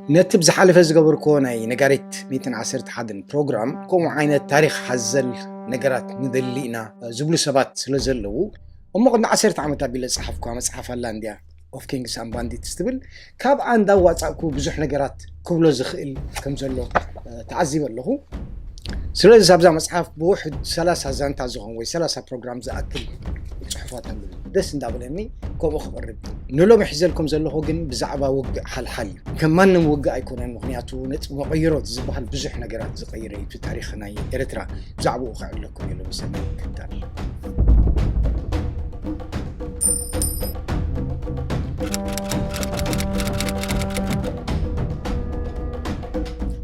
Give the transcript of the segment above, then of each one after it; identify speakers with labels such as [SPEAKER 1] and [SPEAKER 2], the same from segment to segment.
[SPEAKER 1] نتب زحالف زقبر كوناي نقاريت 111 بروجرام كوم عينة تاريخ حزل نقرات ندلينا زبلو سبات سلزلو وما قلنا 10 عامة بلا صحفكم مصحف هولانديا اوف كينجز اند بانديتس تبل كاب عندا واتسابكو بزح نقرات كبلو زخيل كم زلو تعذب له سلازي سابزا مصحف بوحد 3 زانتا زغون وي 3 بروجرام زاكل صحفات دس ندابلني كوم اخبر نلو محزلكم زلو ግን بزعبا وقع حل كمان وقع يكون مغنياتو نت مغيرات زبحال بزح نقرات زقيري في تاريخنا إريترا بزعبو وقع لكم يلو بسنة كتال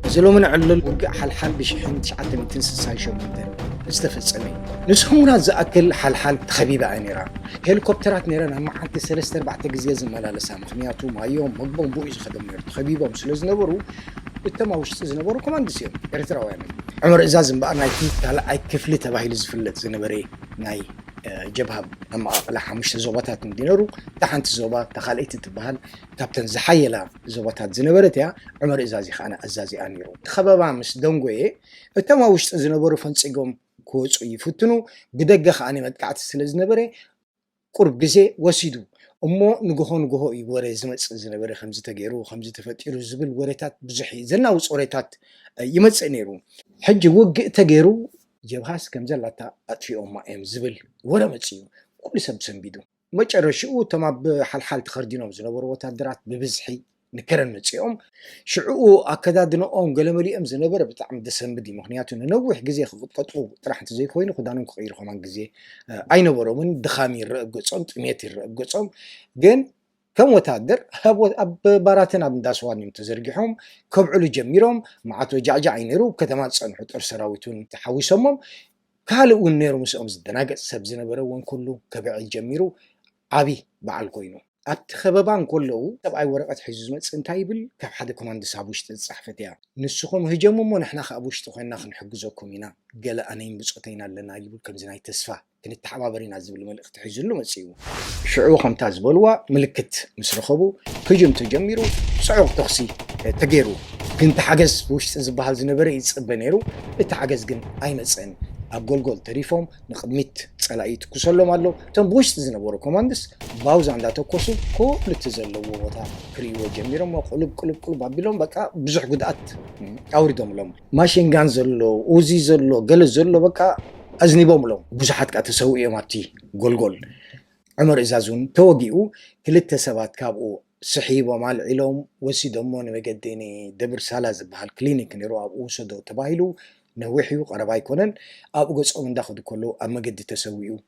[SPEAKER 1] زلو من علل وقع حل بشحن 966 استفصمي نسخونا زاكل حل تخبيبه عينيرا هليكوبترات نيرنا ما حد 3 4 غزيه زملالسا مخنياتو ما يوم مقبون بو يخدم نير تخبيبه مسلز نبرو التماوش زنبرو كمان دسيم اريتراويان عمر ازازم بقى نايتي تاع اي كفله تباهيل زفلت زنبري ناي جبهه اما اقل حمش زوباتات ندينرو تحنت زوبات تخاليت تبهل كابتن زحيلا زوباتات زنبرت يا عمر ازازي خانا ازازي انيرو خبابا مس دونغوي التماوش زنبرو فنصيقوم كوص يفتنو بدغ خاني مدقعت سلازنبري قرب غزي وسيدو امو نغو يوري زمص زنبري خمز تغيرو خمز تفطيرو زبل وريتات بزحي زناو صوريتات يمص نيرو حج وق تغيرو جبهاس كمزلاتا اطفيو ما ام زبل ورا مصيو كل سب سنبيدو مጨረሽኡ ተማብ حلحال تخردينوم زنبرو وتادرات ببزحي نكرن مصيوم شعو اكدادنኦም ገለመሊኦም ዝነበረ بتعم دسنبدي مخنياتو ننوح غزي خقطو طرح انت زي كوينو خدانون كقير خمان غزي اينبرومن دخامي رغصوم طميت رغصوم ግን كم وتادر اب باراتنا بنداسوانيم تزرغيحوم كبعلو جميروم معاتو جعجع عينيرو كتما صنحو طر سراويتون تحويسوم كالو نيرو مسوم زدناقص سب زنبرون كله كبع جميرو ابي بعل كوينو ات خببان كله تبعي ورقه حزز مص انتاي يبل كاب حدا كوماند صحابوش تصحفتيا نسخم هجممو نحنا خابوش تخينا خنحجزكم هنا قال انا يمصتينا لنا يبل كم زناي تسفا كنت تحبابرينا زبل ملخت حزلو مصيو شعو خمتاز بلوا ملكت مسرخبو هجم تجميرو صعوق تخسي تغيرو كنت حجز وش زبحال زنبر يصبنيرو اتحجز كن اي مصن أقول تريفهم نقدمت صلايت كسلهم الله تم بوش تزنبورو كوماندس باوز عندها تكوسو كل تزلوا وتا فريو جميرهم وقلب قلب بابلون بقى بزح قدات اوريدهم لهم ماشين غان زلو اوزي زلو قل زلو بقى ازنيبهم لهم بزحات قا تسوي ماتي غول عمر ازازون توقيو كلتا سبات كابو صحيبه مال علوم وسيدمون مقديني دبر سالاز بحال كلينيك نيرو ابو سدو تبايلو نوحيو قرباي كونن اب غصوم انداخد كله اب مقد تسويو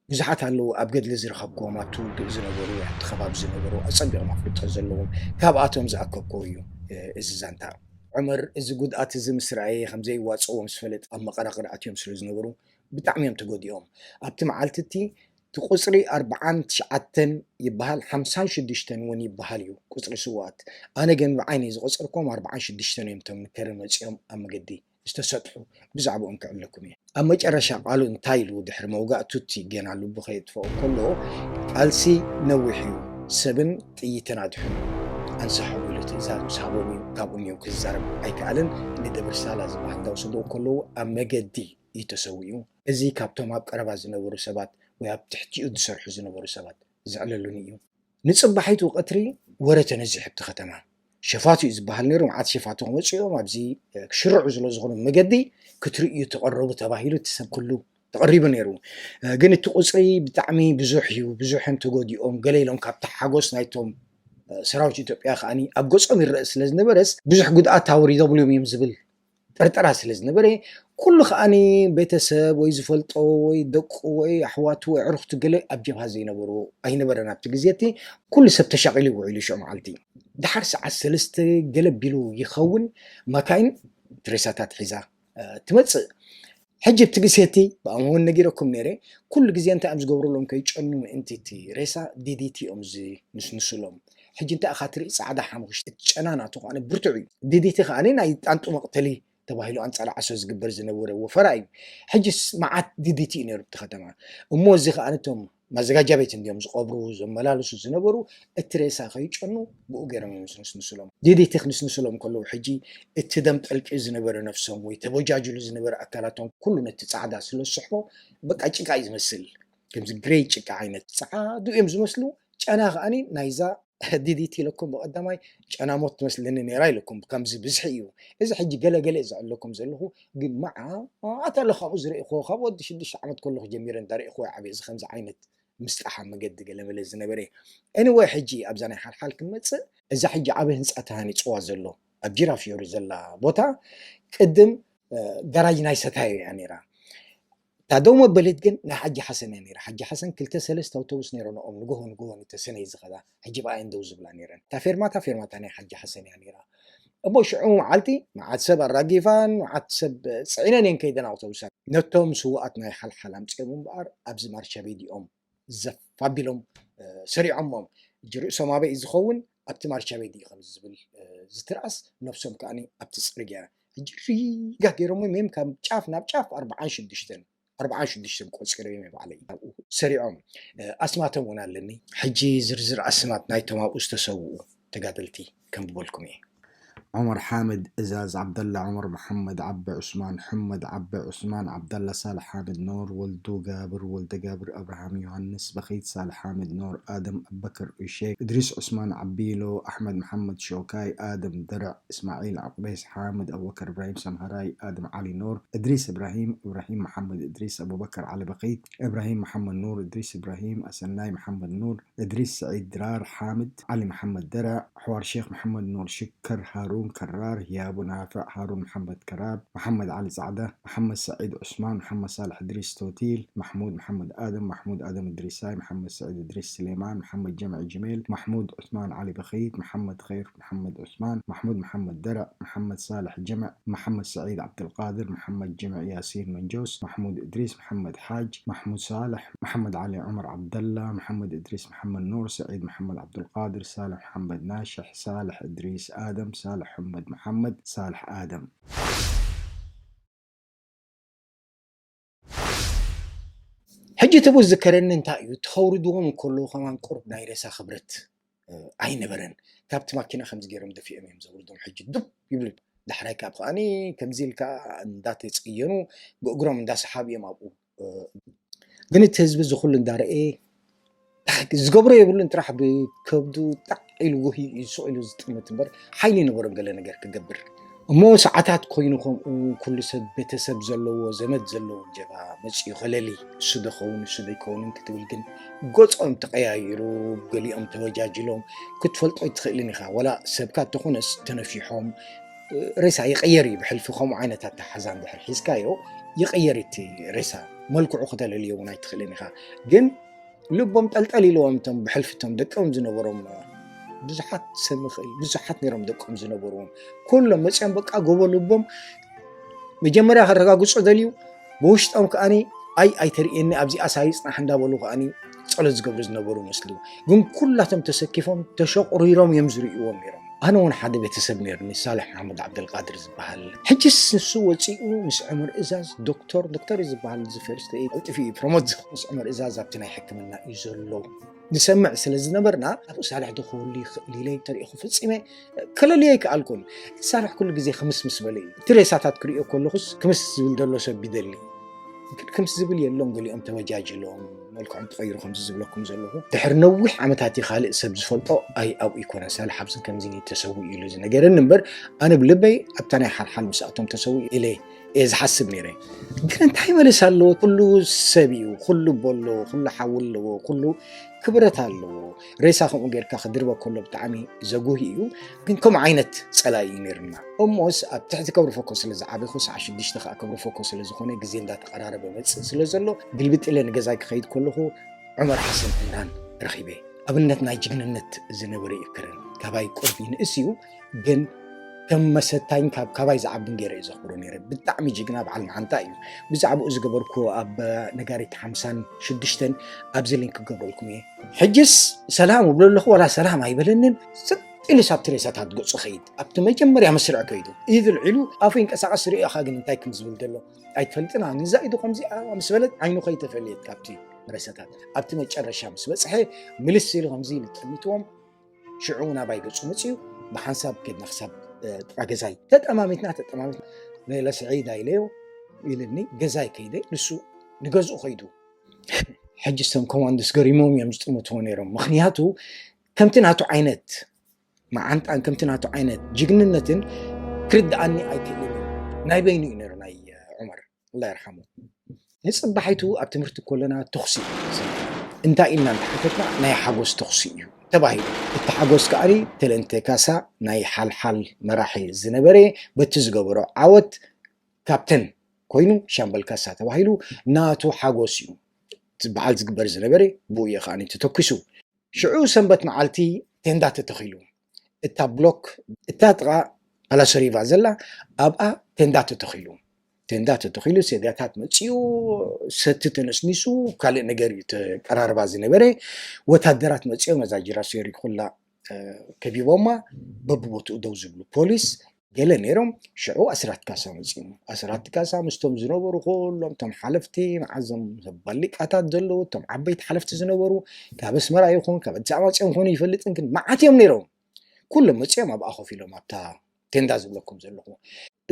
[SPEAKER 1] بزحات هلو اب قد لزرخبكو ماتو زنبرو خباب زنبرو اصبيو مفروض تزلوم كاباتهم زاكوكويو اززانتا عمر از قدات زمسراي خمزي واصو مسفلت ام قرقراتيوم سلزنبرو بتعميم تغوديوم ابت معلتتي تقصري 49 يبهال 56 ون يبهاليو قصري سوات انا جن بعيني زقصركم 46 يمتم كرمصيوم ام قدي استسطحوا بزعبوا انك لكم اما جرشا قالوا انتايلو دحر موقع توتي جنالو بخيت فوق كله قالسي نوحيو سبن يتنادحوا انصحوا قلت اذا صحابوني كابونيو كزارب اي كالن ندبر سالا زبح دوسدو كله اما قدي يتسويو ازي كابتوم اب قربا زنبرو سبات وياب تحتيو دسرحو زنبرو سبات زعللونيو نصبحيتو قطري ورته نزح بتختمه شفاتو يزبحال نيرو معات شفاتو مصيوم ابزي شرعو زلو زغون مقدي كتريو تقربو تباهيلو تسب كله تقريبا نيرو ግን تقصري بتعمي بزحيو بزحن تغوديوم قليلهم كاب تحاغوس نايتوم سراوت ኢትዮጵያ خاني اب غصوم يرأس لزنبرس بزح قدات تاوري دبليوم يمزبل طرطرا سلازنبري كل خاني بيتسب وي زفلطو وي دقو وي احواتو عرفت قلي ابجب هذه نبرو اي نبرنا بتغزيتي كل سب تشغلي وعيلي شو معلتي دحر ساعه سلسته قلبيلو يخون مكاين تريساتات حزا تمص حجب تغسيتي بامون نغيركم نيري كل غزي انت امز غبرلهم كيچنو انتي ريسا ديديتي امزي نسنسلهم حج انت اخاتري صعدا حمخش تچناناتو انا برتعي ديديتي خاني ناي طنطو مقتلي تباهيلو انصلا عسوز غبر زنبره وفراي حجس معات ديديتي نير بتختما امو زي خانتهم ማዘጋጃ ቤት እንዲዮም ዝቀብሩ ዘመላለሱ ዝነበሩ እቲ ሬሳ ከይጨኑ ብኡ ገይሮም ይስንስሎም ዲዲቲ ክንስንስሎም ከለዉ ሕጂ እቲ ደም ጠልቂ ዝነበረ ነፍሶም ወይ ተበጃጅሉ ዝነበረ ኣካላቶም ኩሉ ነቲ ፃዕዳ ስለዝስሕቦ በቃ ጭቃ እዩ ዝመስል ከምዚ ግሬይ ጭቃ ዓይነት ፃዕዱ እዮም ዝመስሉ ጨና ከዓኒ ናይዛ ዲዲቲ ኢለኩም ብቀዳማይ ጨና ሞት ትመስለኒ ነይራ ኢለኩም ከምዚ ብዝሒ እዩ እዚ ሕጂ ገለገለ ዝዕለኩም ዘለኹ ግን መዓ ኣታለ ካብኡ ዝርኢኽዎ ካብ ወዲ 6 ዓመት ከለኹ ጀሚረ እንዳርኢኽዎ ዓብየ እዚ ከምዚ ዓይነት ምስጣሓ መገዲ ገለመለ ዝነበረ anyway ሕጂ ኣብዛ ናይ ሓልሓል ክንመፅእ እዛ ሕጂ ዓበይ ህንፃ ተሃኒፅዋ ዘሎ ኣብ ጂራፊዮሪ ዘላ ቦታ ቅድም ጋራጅ ናይ ሰታዮ እያ ነይራ ታደው መበለት ግን ናይ ሓጂ ሓሰን እያ ነይራ ሓጂ ሓሰን 2-3 ኣውቶቡስ ነይረንኦም ንጎሆን ተሰነይ ዝኸዳ ሕጂ በኣ እንደው ዝብላ ነይረን እታ ፌርማታ ናይ ሓጂ ሓሰን እያ ነይራ እሞ ሽዑ መዓልቲ መዓት ሰብ ኣራጊፋን መዓት ሰብ ፅዒነን እየን ከይደን ኣውቶቡሳት ነቶም ስዋኣት ናይ ሓልሓል ኣምፅኦም እምበኣር ኣብዚ ማርሻ ቤት እኦም ዘፋቢሎም ሰሪዖሞም ርእሶም ኣበይ ዝኸውን ኣብቲ ማርሻ ቤት እዩ ከም ዝብል ዝትርኣስ ነፍሶም ከዓኒ ኣብቲ ፅርግያ ሕጂ ሪጋ ገይሮሞ ሜም ካብ ጫፍ ናብ ጫፍ 46 ቆፂረ እዮም ባዕለይ ሰሪዖም ኣስማቶም እውን ኣለኒ ሕጂ ዝርዝር ኣስማት ናይቶም ኣብኡ ዝተሰውኡ ተጋደልቲ ከም ብበልኩም እየ
[SPEAKER 2] عمر حامد إزاز عبد الله عمر محمد عبي عثمان حمد عبي عثمان عبد الله صالح حامد نور ولدو جابر ولد جابر أبراهام يوحنس بخيت صالح حامد نور آدم أبو بكر الشيخ إدريس عثمان عبيلو أحمد محمد شوكاي آدم درع إسماعيل عقبيس حامد أبو بكر إبراهيم سمهراي آدم علي نور إدريس إبراهيم محمد إدريس أبو بكر علي بقيت إبراهيم محمد نور إدريس إبراهيم أسناي محمد نور إدريس سعيد درار حامد علي محمد درع حوار شيخ محمد نور شكر هارون كرار يا أبو نافع هارون محمد كراب محمد علي سعدة محمد سعيد عثمان محمد صالح إدريس توتيل محمود محمد آدم إدريساي محمد سعيد إدريس سليمان محمد جمع جميل محمود عثمان علي بخيت محمد خير محمد عثمان محمد درع محمد صالح جمع محمد سعيد عبد القادر محمد جمع ياسين منجوس محمود إدريس محمد حاج محمود صالح محمد علي عمر عبد الله محمد إدريس محمد نور سعيد محمد عبد القادر صالح محمد ناشح صالح إدريس آدم صالح محمد صالح آدم
[SPEAKER 1] ሕጂ ተቡ ዝከረኒ እንታይ እዩ ተኸውርድዎም ከለዉ ከማን ቁርብ ናይ ሬሳ ክብረት ኣይነበረን ካብቲ ማኪና ከምዚ ገይሮም ደፊኦም እዮም ዘውርዶም ሕጂ ዱብ ይብሉ ዳሕራይ ካብ ከዓኒ ከምዚ ኢልካ እንዳተፅየኑ ብእግሮም እንዳሰሓብ እዮም ኣብኡ ግን እቲ ህዝቢ ዝኩሉ እንዳርአ ዝገብሮ የብሉን ጥራሕ ብከብዱ ጣዕ ኢሉ ጎሂ ይስቕ ኢሉ ዝጥምት እምበር ሓይሊ ነበሮም ገለ ነገር ክገብር እሞ ሰዓታት ኮይኑ ከምኡ ኩሉ ሰብ ቤተሰብ ዘለዎ ዘመድ ዘለዎ ጀባ መፅኡ ኸለሊ እሱ ደኸውን እሱ ደይከውንን ክትብል ግን ገፆም ተቀያይሩ ገሊኦም ተወጃጅሎም ክትፈልጦ ይትኽእልን ኢኻ ወላ ሰብካ ተኾነስ ተነፊሖም ሬሳ ይቀየር እዩ ብሕልፊ ከምኡ ዓይነታት ተሓዛ እንድሕር ሒዝካዮ ይቀየር እቲ ሬሳ መልክዑ ክተለልዮ እውን ኣይትኽእልን ኢኻ ግን ልቦም ጠልጠል ኢለዎም እቶም ብሕልፊቶም ደቀም ዝነበሮም ብዙሓት ሰብ ምኽእል ብዙሓት ነይሮም ደቆም ዝነበሩዎም ኩሎም መፅኦም በቃ ጎቦ ልቦም መጀመርያ ከረጋግፁ ደልዩ ብውሽጦም ከዓኒ ኣይተርእየኒ ኣብዚኣ ሳይፅናሕ እንዳበሉ ከዓኒ ፀሎት ዝገብሩ ዝነበሩ ይመስሉ ግን ኩላቶም ተሰኪፎም ተሸቁሪሮም እዮም ዝርእይዎም ነይሮም ኣነ እውን ሓደ ቤተሰብ ነይሩኒ ሳልሕ መሓመድ ዓብደልቃድር ዝበሃል ሕጂስ ንሱ ወፂኡ ምስ ዑመር እዛዝ ዶክተር እዩ ዝበሃል ዝፈርስተ ኣልጥፊ እዩ ፕሮሞት ምስ ዑመር እዛዝ ኣብቲ ናይ ሕክምና እዩ ዘሎ ንሰምዕ ስለ ዝነበርና ኣብኡ ሳልሕ ድኽውሉ ይኽእል ኢለይ ተሪኢኹ ፍፂመ ከለልየ ይከኣልኩን ሳልሕ ኩሉ ግዜ ክምስ ምስ በለ እዩ እቲ ሬሳታት ክሪኦ ከለኹስ ክምስ ዝብል ደሎ ሰብ ይደሊ ከምዚ ዝብል የሎም ገሊኦም ተወጃጅሎም መልክዖም ተቐይሩ ከምዚ ዝብለኩም ዘለኹ ድሕሪ ነዊሕ ዓመታት ካልእ ሰብ ዝፈልጦ ኣይ ኣብኡ ይኮነ ሳልሕ ኣብዝን ከምዚ ተሰዊኡ ኢሉ ዝነገረኒ እምበር ኣነ ብልበይ ኣብታ ናይ ሓልሓል ምስኣቶም ተሰዊኡ ኢለ እየ ዝሓስብ ነይረ ግን እንታይ መለስ ኣለዎ ኩሉ ሰብ እዩ ኩሉ ቦሎ ኩሉ ሓዊ ኣለዎ ኩሉ ክብረት ኣለዎ ሬሳ ከምኡ ጌርካ ክድርበ ከሎ ብጣዕሚ ዘጉሂ እዩ ግን ከምኡ ዓይነት ፀላይ እዩ ነይርና እሞስ ኣብ ትሕቲ ከብሪ ፎኮ ስለ ዝዓበይኹ ሰዓ 6 ከዓ ከብሪ ፎኮ ስለ ዝኾነ ግዜ እንዳተቀራረበ መፅእ ስለ ዘሎ ግልብጥ ኢለ ንገዛይ ክኸይድ ከለኹ ዑመር ሓሰን ዕምራን ረኺበ ኣብነት ናይ ጅግንነት ዝነበረ ይክርን ካባይ ቁርቢ ንእስ እዩ ግን ከም መሰታይን ካባይ ዝዓብን ገይረ እዩ ዘኽብሮ ነይረ ብጣዕሚ ጅግና በዓል መዓንታ እዩ ብዛዕባኡ ዝገበርኩ ኣብ ነጋሪት 56 ኣብዚ ሊንክ ክገብረልኩም እየ ሕጅስ ሰላም እብሎ ኣለኹ ወላ ሰላም ኣይበለንን ኢሉ ሳብቲ ሬሳታት ገፁ ኸይድ ኣብቲ መጀመርያ መስርዕ ከይዱ ኢድል ዒሉ ኣፉ ይንቀሳቐስ ሪእኻ ግን እንታይ ከም ዝብል ዘሎ ኣይትፈልጥና ንዛ ኢዱ ከምዚ ምስ በለት ዓይኑ ከይተፈልየት ካብቲ ረሰታት ኣብቲ መጨረሻ ምስ በፅሐ ምልስል ከምዚ ልጠሚትዎም ሽዑ ናባይ ገፁ መፅዩ ብሓንሳብ ከድና ክሳብ ጥቃ ገዛይ ተጠማሚትና ሌላ ስዒዳ ኢለዮ ኢልኒ ገዛይ ከይደ ንሱ ንገዝኡ ከይዱ ሕጂ ሰም ኮማንዶስ ገሪሞም እዮም ዝጥምትዎ ነይሮም ምክንያቱ ከምቲ ናቱ ዓይነት መዓንጣን ከምቲ ናቱ ዓይነት ጅግንነትን ክርድኣኒ ኣይክእልን ናይ በይኑ እዩ ነይሩ ናይ ዑመር الله يرحمه ንፅባሒቱ ኣብ ትምህርቲ ኮለና ተኽሲ እንታይ ኢልና እንተሓተትና ናይ ሓጎስ ተኽሲ እዩ ተባሂሉ እቲ ሓጎስ ከዓኒ ተለንተ ካሳ ናይ ሓልሓል መራሒ ዝነበረ በቲ ዝገበሮ ዓወት ካፕተን ኮይኑ ሻምበል ካሳ ተባሂሉ ናቱ ሓጎስ እዩ በዓል ዝግበር ዝነበረ ብኡ ከዓኒ ተተኪሱ ሽዑ ሰንበት መዓልቲ ቴንዳ ተተኺሉ እታ ብሎክ እታ ጥቃ ፓላሶሪቫ ዘላ ኣብኣ ቴንዳ ተተኺሉ ሰዳታት መፅዩ ሰቲ ተነስኒሱ ካልእ ነገር ተቀራርባ ዝነበረ ወታደራት መፅዮም ነዛ ጅራሶሪ ኩላ ከቢቦማ በብቦትኡ ደው ዝብሉ ፖሊስ ገለ ነይሮም ሽዑ ኣስራት ካሳ መፅዩ ኣስራት ካሳ ምስቶም ዝነበሩ ኩሎም ቶም ሓለፍቲ መዓዞም ባሊቃታት ዘለዉ ቶም ዓበይቲ ሓለፍቲ ዝነበሩ ካብ ኣስመራ ይኹን ካብ ኣዲስ ኣበባ መፅዮም ኮኑ ይፈልጥን ግን መዓት እዮም ነይሮም ኩሎም መፅዮም ኣብኣ ኮፍ ኢሎም ኣብታ ቴንዳ ዝብለኩም ዘለኹ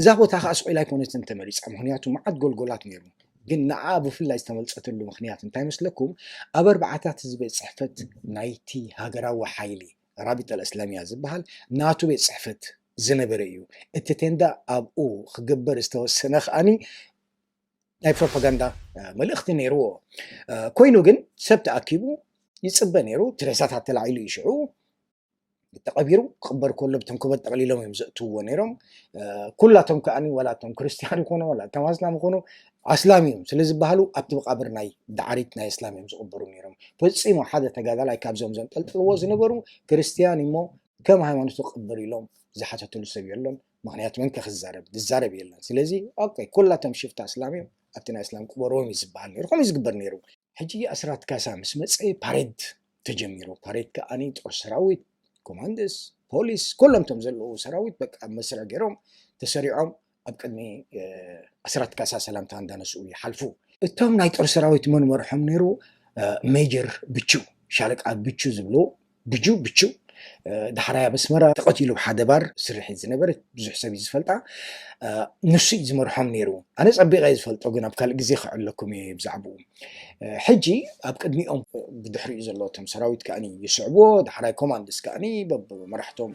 [SPEAKER 1] እዛ ቦታ ከዓ ስቁኢላ ኣይኮነትን ተመሪፃ ምክንያቱ መዓት ጎልጎላት ነይሩ ግን ንዓ ብፍላይ ዝተመልፀትሉ ምክንያት እንታይ መስለኩም ኣብ ኣርባዓታት ህዝቢ ፅሕፈት ናይቲ ሃገራዊ ሓይሊ ራቢጣ ልእስላሚያ ዝበሃል ናቱ ቤት ፅሕፈት ዝነበረ እዩ እቲ ቴንዳ ኣብኡ ክግበር ዝተወሰነ ከዓኒ ናይ ፕሮፓጋንዳ መልእኽቲ ነይርዎ ኮይኑ ግን ሰብ ተኣኪቡ ይፅበ ነይሩ ትሬሳታት ተላዒሉ ይሽዑ ተቀቢሩ ክቅበር ከሎ ብቶም ክበት ጠቅሊሎም እዮም ዘእትውዎ ነይሮም ኩላቶም ከዓኒ ወላቶም ክርስቲያን ይኮኑ ወላቶም ኣስላም ይኮኑ ኣስላም እዮም ስለዝበሃሉ ኣብቲ መቃብር ናይ ዳዕሪት ናይ እስላም እዮም ዝቅበሩ ነይሮም ፈፂሞ ሓደ ተጋዳላይ ካብዞም ዘንጠልጥልዎ ዝነበሩ ክርስቲያን እሞ ከም ሃይማኖቱ ክቅበር ኢሎም ዝሓተትሉ ሰብ የለን ምክንያቱ መን ክዛረብ የለን ስለዚ ኦኬ ኩላቶም ሽፍታ እስላም እዮም ኣብቲ ናይ እስላም ቅበሮም ዝብሃል ነይሩ ከምኡ ዝግበር ነይሩ ሕጂ ኣስራት ካሳ ምስ መፀ ፓሬድ ተጀሚሩ ፓሬድ ከዓኒ ጦር ሰራዊት ኮማንደስ ፖሊስ ኩሎም ቶም ዘለዉ ሰራዊት በቃ መስርዕ ገይሮም ተሰሪዖም ኣብ ቅድሚ ኣስራት ካሳ ሰላምታ እንዳነስኡ ይሓልፉ እቶም ናይ ጦር ሰራዊት መን መርሖም ነይሩ ሜጀር ብቹ ሻለቃ ብቹ ዝብሎ ብቹ دحريا بسمرة تقتلوا بحدا بار سرحي زنبرت بزح سبي زفلتا نسي زمرحم نيرو أنا صبي غايز فلتو جنا بكال جزيخ علكم يبزعبو حجي أبقدني أم بدحري زلاتهم سراويت كأني يسعبو دحريا كوماندس كأني بمرحتهم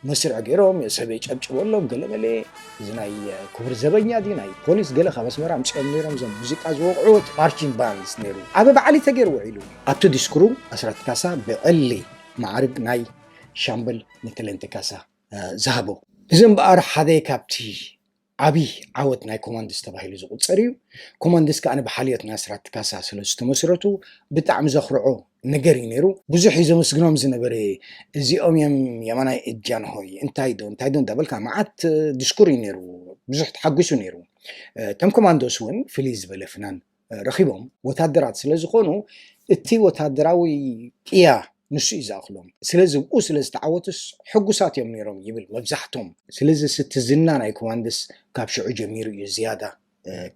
[SPEAKER 1] مصر عجيرهم يسبيج أبج والله قال ملي زناي كبر زبنيا دي ناي بوليس قال خلاص مرة مش نيرهم زم موسيقى زوقعوت مارشين باندز نيرو أبى بعلي تجر وعيلو أبتو ديسكرو أسرت كاسا بعلي معرض ناي شامبل مثل انتكاسا ذهبوا إذن بقى حدا كابتي عبي عود ناي كوماندس تبعي زقود صريو كوماندس كأنا بحالية ناسرات كاسا سلسة مسرته بتعم زخرعه نجري نيرو بزح إذا مسجنهم زنبري زي يمانا إجان هوي انتايدون دبل كان معات ديسكوري نيرو بزح تحقسوا نيرو تم كوماندوس ون فليز بلفنان رخيبهم وتهدرات سلزقونو التي وتهدراوي إياه نسي زاخلهم سلازم سلز تعوتس حقوسات يوم نيرهم يبل مبزحتهم سلز ست زنان ايكواندس كابشعو جميرو زيادة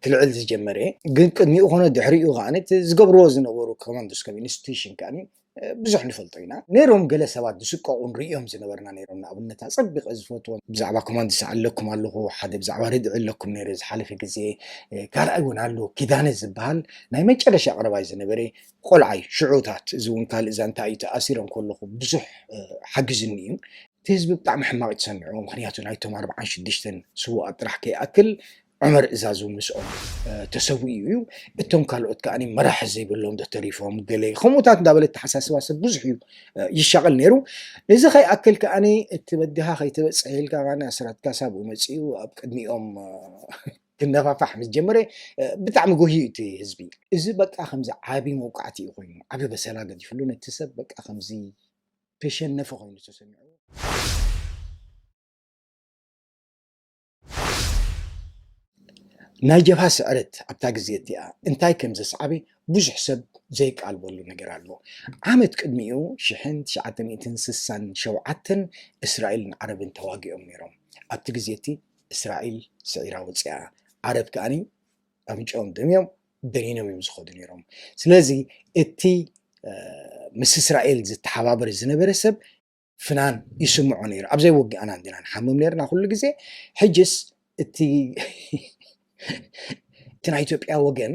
[SPEAKER 1] كل علز جمري قد ميو هنا دحريو غانت زقب روز نورو كماندس كم انستيشن كاني بزح نفلطينا نيرهم قال سواد دسقا ونريهم زنبرنا نيرهم نابنتا صبق ازفوتون بزعبا كماندس علكم الله حدا بزعبا ردع لكم نيرز حلف غزي قال ايون الله كيدان زبال ناي مچرش قرباي زنبري قلعي شعوتات زون قال اذا انت اي تاثيرهم كلكم بزح حجزنيهم تهزب بطعم حماق تسمعوا مخنياتو نايتهم 46 سوء اطرح كي اكل عمر إزازو مسؤول تسويو التوم كالوت كأني مراح زي بلهم ده تريفهم قلي خموتات دابلت حساس واسد بزحيو يشغل نيرو إذا خي أكل كأني تبديها خي تبصعيل كأنا أسرات كاسب ومسيو أبقدني كنا فحم الجمرة بتعمل جوهيتي هزبي إذا بقى خمس عابي موقعتي أخوين عابي بسلا قد يفلون التسب بقى خمسي فيشن نفخين تسمعوا ناي جبهة سعرت أبتاق زيتيا انتاي كمز صعبي بوش حسب زيك قالبولو نقرالو عامت قدميو شحنت شعاتن سسان شوعاتن إسرائيل عرب تواقي أميرهم أبتاق زيتي إسرائيل سعيرا وصيا عرب كاني أمجأهم دميهم ደኒኖም እዮም ዝኸዱ ነይሮም ስለዚ እቲ ምስ እስራኤል ዝተሓባበረ ዝነበረ ሰብ ፍናን ይስምዖ ነይሩ ኣብዘይ ወጊኣና እንዲና ንሓምም ነርና ኩሉ ግዜ ሕጅስ እቲ ናይ ኢትዮጵያ ወገን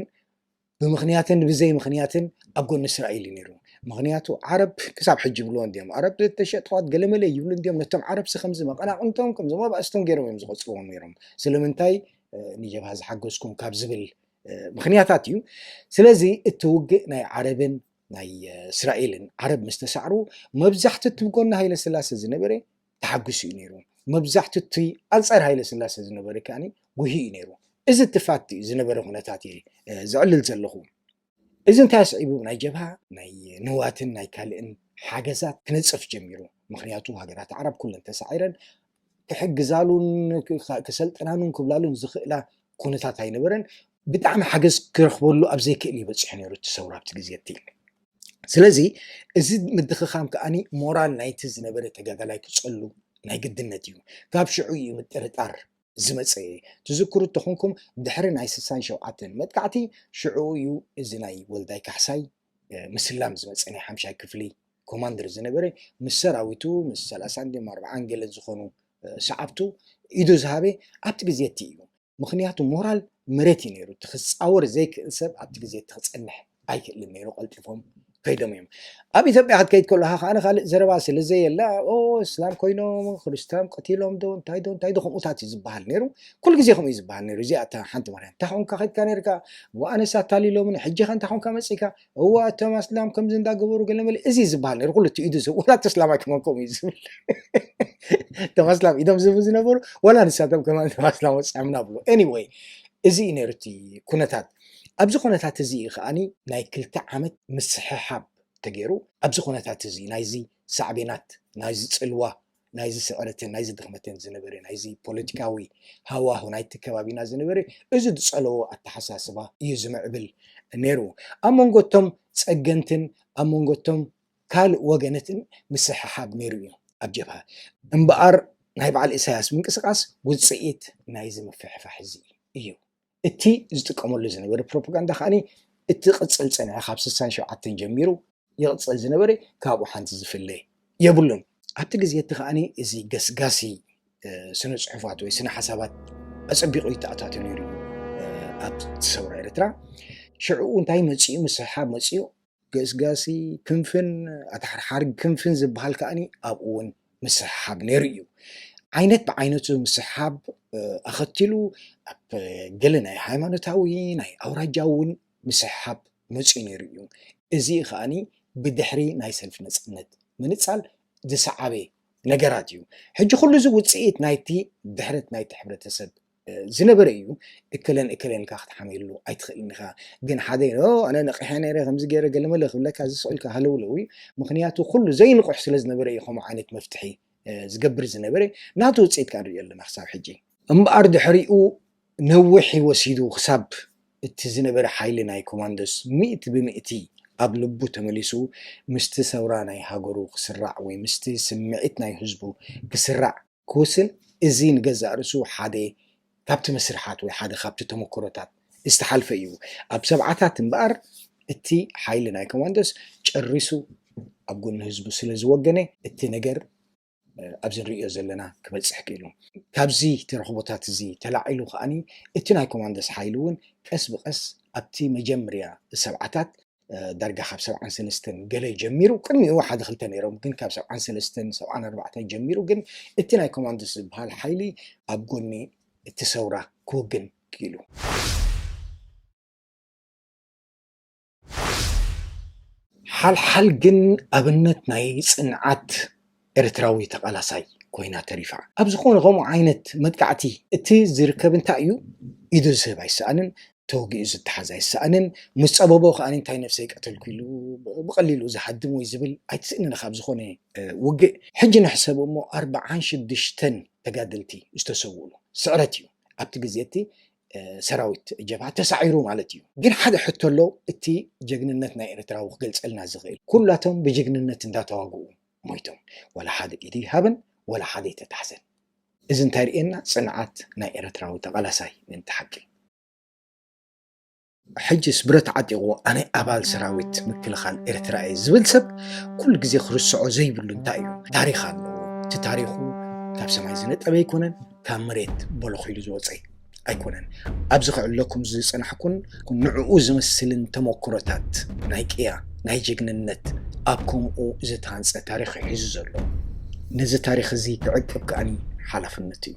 [SPEAKER 1] ብምኽንያትን ብዘይ ምኽንያትን ኣብ ጎኒ እስራኤል እዩ ነይሩ ምክንያቱ ዓረብ ክሳብ ሕጂ ይብልዎ እንዲኦም ዓረብ ተሸጥኳት ገለመለ ይብሉ እንዲኦም ነቶም ዓረብሲ ከምዚ መቐናቕንቶም ከምዚ መባእስቶም ገይሮም እዮም ዝቆፅርዎም ነይሮም ስለምንታይ ንጀብሃ ዝሓገዝኩም ካብ ዝብል ምክንያታት እዩ ስለዚ እቲ ውግእ ናይ ዓረብን ናይ እስራኤልን ዓረብ ምስ ተሳዕሩ መብዛሕትኡ እቲ ጎኒ ሃይለ ስላሴ ዝነበረ ተሓጊሱ እዩ ነይሩ መብዛሕትኡ እቲ ኣንጻር ሃይለ ስላሴ ዝነበረ ከዓኒ ጉሂ እዩ ነይሩ እዚ ትፋት ዝነበረ ኩነታት እየ ዝዕልል ዘለኹ እዚ እንታይ ኣስዒቡ ናይ ጀብሃ ናይ ንዋትን ናይ ካልእን ሓገዛት ክነፅፍ ጀሚሩ ምክንያቱ ሃገራት ዓረብ ኩለን ተሳዒረን ክሕግዛሉን ክሰልጥናሉን ክብላሉን ዝኽእላ ኩነታት ኣይነበረን ብጣዕሚ ሓገዝ ክረኽበሉ ኣብ ዘይክእል ይበፅሑ ነይሩ እቲ ሰውራ ኣብቲ ግዜ እቲ ስለዚ እዚ ምድኽኻም ከዓኒ ሞራል ናይቲ ዝነበረ ተጋዳላይ ክፀሉ ናይ ግድነት እዩ ካብ ሽዑ እዩ ምጥርጣር ዝመፀ ትዝክሩ እተኾንኩም ድሕሪ ናይ 67 መጥቃዕቲ ሽዑ እዩ እዚ ናይ ወልዳይ ካሕሳይ ምስላም ዝመፀ ናይ 5ይ ክፍሊ ኮማንደር ዝነበረ ምስ ሰራዊቱ ምስ 30-40 ገለን ዝኾኑ ሰዓብቱ ኢዱ ዝሃበ ኣብቲ ግዜ እቲ እዩ ምክንያቱ ሞራል መሬት እዩ ነይሩ ትኽፃወር ዘይክእል ሰብ ኣብቲ ግዜ ትኽፀንሕ ኣይክእልን ነይሩ ቀልጢፎም ከይዶም እዮም ኣብ ኢትዮጵያ ክትከይድ ከለካ ከዓነ ካልእ ዘረባ ስለዘየላ እስላም ኮይኖም ክርስቲያን ቀቲሎም ዶ እንታይ ዶ ከምኡታት እዩ ዝበሃል ነይሩ ኩሉ ግዜ ከምኡ እዩ ዝበሃል ነይሩ እዚኣ ሓንቲ ማርያም እንታይ ኮንካ ከይድካ ነርካ ወኣነሳ ኣታሊሎምን ሕጂ ኸ እንታይ ኮንካ መፂካ እዋ እቶም እስላም ከምዚ እንዳገበሩ ገለመለ እዚ ዝበሃል ነይሩ ኩሉ እቲ ኢዱ ሰብ ወላ ተስላም ኣይኮንኩም እዩ ዝብል እቶም እስላም ኢዶም ዝህቡ ዝነበሩ ወላ ንሳቶም ከማ እቶም እስላም ወፂዖምና ብሎ ኤኒዌይ እዚ እዩ ነይሩ እቲ ኩነታት ኣብዚ ኩነታት እዚ ከዓኒ ናይ 2 ዓመት ምስሕሓብ ተገይሩ ኣብዚ ኩነታት እዚ ናይዚ ሳዕቤናት ናይዚ ፅልዋ ናይዚ ስዕረትን ናይዚ ድኽመትን ዝነበረ ናይዚ ፖለቲካዊ ሃዋህው ናይቲ ከባቢና ዝነበረ እዚ ዝፀለዎ ኣተሓሳስባ እዩ ዝምዕብል ነይሩ ኣብ መንጎቶም ፀገንትን ኣብ መንጎቶም ካልእ ወገነትን ምስሕሓብ ነይሩ እዩ ኣብ ጀብሃ እምበኣር ናይ በዓል ኢሳያስ ምንቅስቃስ ውፅኢት ናይዚ ምፍሕፋሕ እዚ እዩ እቲ ዝጥቀመሉ ዝነበረ ፕሮፓጋንዳ ከዓኒ እቲ ቅፅል ፀንዐ ካብ 67 ጀሚሩ ይቕፅል ዝነበረ ካብኡ ሓንቲ ዝፍለ የብሉን ኣብቲ ግዜ እቲ ከዓኒ እዚ ገስጋሲ ስነ ፅሑፋት ወይ ስነ ሓሳባት ኣፀቢቑ ይተኣታትዩ ነይሩ ኣብ ሰውራ ኤርትራ ሽዑኡ እንታይ መፂኡ ምስሕሓብ መፂኡ ገስጋሲ ክንፍን ኣታሓርሓሪ ክንፍን ዝበሃል ከዓኒ ኣብኡ እውን ምስሕሓብ ነይሩ እዩ ዓይነት ብዓይነቱ ምስሕሓብ ኣኸቲሉ ኣብ ገለ ናይ ሃይማኖታዊ ናይ ኣውራጃውን ምስሕሓብ መፂኡ ነይሩ እዩ እዚ ከዓኒ ብድሕሪ ናይ ሰልፊ ነፃነት ምንፃል ዝሰዓበ ነገራት እዩ ሕጂ ኩሉ እዚ ውፅኢት ናይቲ ድሕረት ናይቲ ሕብረተሰብ ዝነበረ እዩ እከለን ኢልካ ክትሓመሉ ኣይትኽእልን ኢኻ ግን ሓደ ኣነ ነቂሐ ነይረ ከምዚ ገይረ ገለመለ ክብለካ ዝስኢልካ ሃለውለው እዩ ምክንያቱ ኩሉ ዘይንቑሕ ስለ ዝነበረ እዩ ከምኡ ዓይነት መፍትሒ ዝገብር ዝነበረ ናቱ ውፅኢት ካ ንሪኦ ኣለና ክሳብ ሕጂ እምበኣር ድሕሪኡ ነዊሕ ወሲዱ ክሳብ እቲ ዝነበረ ሓይሊ ናይ ኮማንዶስ 100% ኣብ ልቡ ተመሊሱ ምስቲ ሰውራ ናይ ሃገሩ ክስራዕ ወይ ምስቲ ስምዒት ናይ ህዝቡ ክስራዕ ክውስን እዚ ንገዛእ ርእሱ ሓደ ካብቲ መስርሓት ወይ ሓደ ካብቲ ተመክሮታት ዝተሓልፈ እዩ ኣብ ሰብዓታት እምበኣር እቲ ሓይሊ ናይ ኮማንዶስ ጨሪሱ ኣብ ጎኒ ህዝቡ ስለ ዝወገነ እቲ ነገር ኣብዚ ንሪኦ ዘለና ክበፅሕ ክኢሉ ካብዚ ተረኽቦታት እዚ ተላዒሉ ከዓኒ እቲ ናይ ኮማንዶስ ሓይሊ እውን ቀስ ብቀስ ኣብቲ መጀመርያ ሰብዓታት ዳርጋ ካብ 73 ገለ ጀሚሩ ቅድሚኡ 1-2 ነይሮም ግን ካብ 73 74 ጀሚሩ ግን እቲ ናይ ኮማንዶስ ዝበሃል ሓይሊ ኣብ ጎኒ እቲ ሰውራ ክውግን ክኢሉ ሓልሓል ግን ኣብነት ናይ ፅንዓት ኤርትራዊ ተቃላሳይ ኮይና ተሪፋ ኣብ ዝኾነ ከምኡ ዓይነት መጥቃዕቲ እቲ ዝርከብ እንታይ እዩ ኢዱ ዝህብ ኣይሰኣንን ተወጊኡ ዝተሓዝ ኣይሰኣንን ምስ ፀበቦ ከዓኒ እንታይ ነፍሰይ ቀተልኩ ኢሉ ብቐሊሉ ዝሃድም ወይ ዝብል ኣይትስእንን ካብ ዝኾነ ውግእ ሕጂ ንሕሰብ እሞ 46 ተጋደልቲ ዝተሰውሉ ስዕረት እዩ ኣብቲ ግዜ እቲ ሰራዊት ጀብሃ ተሳዒሩ ማለት እዩ ግን ሓደ ሕቶ ኣሎ እቲ ጀግንነት ናይ ኤርትራዊ ክገልፀልና ዝኽእል ኩላቶም ብጀግንነት እንዳተዋግኡ ሞይቶም ወላ ሓደ ኢድ ይሃብን ወላ ሓደ ይተታሕዘን እዚ እንታይ ርኤና ፅንዓት ናይ ኤርትራዊ ተቃላሳይ ምእንቲ ሓቂ ሕجስ ብረት ዓጢቑ ኣነ ኣባል ሰራዊት ምክልኻል ኤርትራ እየ ዝብል ሰብ ኩሉ ግዜ ክርስዖ ዘይብሉ እንታይ እዩ ታሪክ ኣለዎ እቲ ታሪኹ ካብ ሰማይ ዝነጠበ ኣይኮነን ካብ መሬት በለኺ ኢሉ ዝወፀ ኣይኮነን ኣብዚ ክዕለኩም ዝፅናሕኩን ንዕኡ ዝመስልን ተመክሮታት ናይ ቅያ ናይ ጅግንነት ኣብ ከምኡ ዝተሃንፀ ታሪክ ሒዙ ዘሎ ነዚ ታሪክ እዚ ክዕቅብ ከኣኒ ሓላፍነት እዩ